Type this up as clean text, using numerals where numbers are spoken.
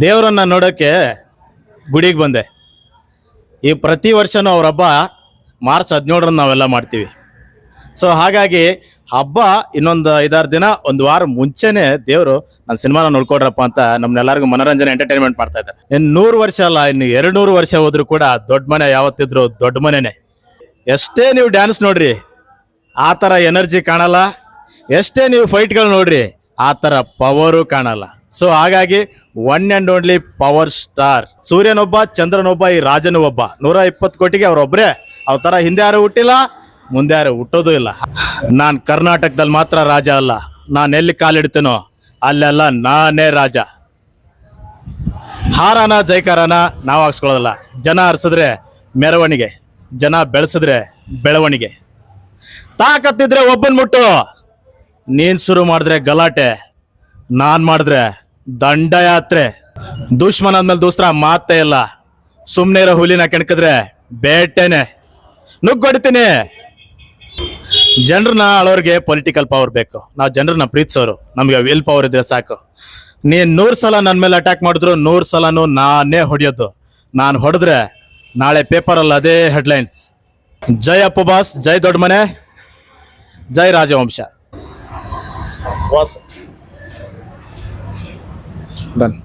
ದೇವರನ್ನ ನೋಡೋಕ್ಕೆ ಗುಡಿಗೆ ಬಂದೆ. ಈ ಪ್ರತಿ ವರ್ಷನೂ ಅವ್ರ ಹಬ್ಬ ಮಾರ್ಚ್ 17ರಂದು ನಾವೆಲ್ಲ ಮಾಡ್ತೀವಿ. ಸೊ ಹಾಗಾಗಿ ಹಬ್ಬ ಇನ್ನೊಂದು 5-6 ದಿನ, ಒಂದು ವಾರ ಮುಂಚೆನೆ ದೇವರು ನನ್ನ ಸಿನಿಮಾನ ನೋಡ್ಕೊಡ್ರಪ್ಪ ಅಂತ ನಮ್ನೆಲ್ಲರಿಗೂ ಮನೋರಂಜನೆ ಎಂಟರ್ಟೈನ್ಮೆಂಟ್ ಮಾಡ್ತಾ ಇದ್ದಾರೆ. ಇನ್ನು 100 ವರ್ಷ ಅಲ್ಲ, ಇನ್ನು 200 ವರ್ಷ ಹೋದ್ರು ಕೂಡ ದೊಡ್ಡ ಮನೆ ಯಾವತ್ತಿದ್ರು ದೊಡ್ಡ ಮನೆನೇ. ಎಷ್ಟೇ ನೀವು ಡ್ಯಾನ್ಸ್ ನೋಡ್ರಿ ಆ ಥರ ಎನರ್ಜಿ ಕಾಣಲ್ಲ, ಎಷ್ಟೇ ನೀವು ಫೈಟ್ಗಳು ನೋಡ್ರಿ ಆ ಥರ ಪವರು ಕಾಣಲ್ಲ. ಸೊ ಹಾಗಾಗಿ one and only power star ಸೂರ್ಯನೊಬ್ಬ, ಚಂದ್ರನೊಬ್ಬ, ಈ ರಾಜನು ಒಬ್ಬ. 120 ಕೋಟಿಗೆ ಅವರೊಬ್ಬರೇ. ಅವ್ರ ಥರ ಹಿಂದೆ ಯಾರು ಹುಟ್ಟಿಲ್ಲ, ಮುಂದೆ ಯಾರು ಹುಟ್ಟೋದು ಇಲ್ಲ. ನಾನು ಕರ್ನಾಟಕದಲ್ಲಿ ಮಾತ್ರ ರಾಜ ಅಲ್ಲ, ನಾನು ಎಲ್ಲಿ ಕಾಲಿಡ್ತೀನೋ ಅಲ್ಲೆಲ್ಲ ನಾನೇ ರಾಜ. ಹಾರಾನ ಜೈಕಾರನ ನಾವು ಹಾಕ್ಸ್ಕೊಳ್ಳೋದಲ್ಲ. ಜನ ಹರಿಸಿದ್ರೆ ಮೆರವಣಿಗೆ, ಜನ ಬೆಳೆಸಿದ್ರೆ ಬೆಳವಣಿಗೆ. ತಾಕತ್ತಿದ್ರೆ ಒಬ್ಬನ್ ಮುಟ್ಟು. ನೀನ್ ಶುರು ಮಾಡಿದ್ರೆ ಗಲಾಟೆ, ನಾನ್ ಮಾಡಿದ್ರೆ ದಂಡಯಾತ್ರೆ. ದುಶ್ಮನ ಆದ್ಮೇಲೆ ದೋಸ್ತ್ರ ಮಾತೇ ಇಲ್ಲ. ಸುಮ್ಮನೆ ಇರೋ ಹುಲಿನ ಕೆಣಕಿದ್ರೆ ಬೇಟೆನೆ, ನುಗ್ಗೊಡ್ತೀನಿ. ಜನರನ್ನ ಆಳೋರ್ಗೆ ಪೊಲಿಟಿಕಲ್ ಪವರ್ ಬೇಕು. ನಾವು ಜನರನ್ನ ಪ್ರೀತಿಸೋರು, ನಮಗೆ ವಿಲ್ ಪವರ್ ಇದ್ರೆ ಸಾಕು. ನೀನ್ 100 ಸಲ ನನ್ನ ಮೇಲೆ ಅಟ್ಯಾಕ್ ಮಾಡಿದ್ರು 100 ಸಲನೂ ನಾನೇ ಹೊಡೆಯೋದು. ನಾನು ಹೊಡೆದ್ರೆ ನಾಳೆ ಪೇಪರಲ್ಲಿ ಅದೇ ಹೆಡ್ಲೈನ್ಸ್. ಜೈ ಅಪ್ಪು ಬಾಸ್, ಜೈ ದೊಡ್ಡ ಮನೆ, ಜೈ ರಾಜವಂಶ. ಡನ್.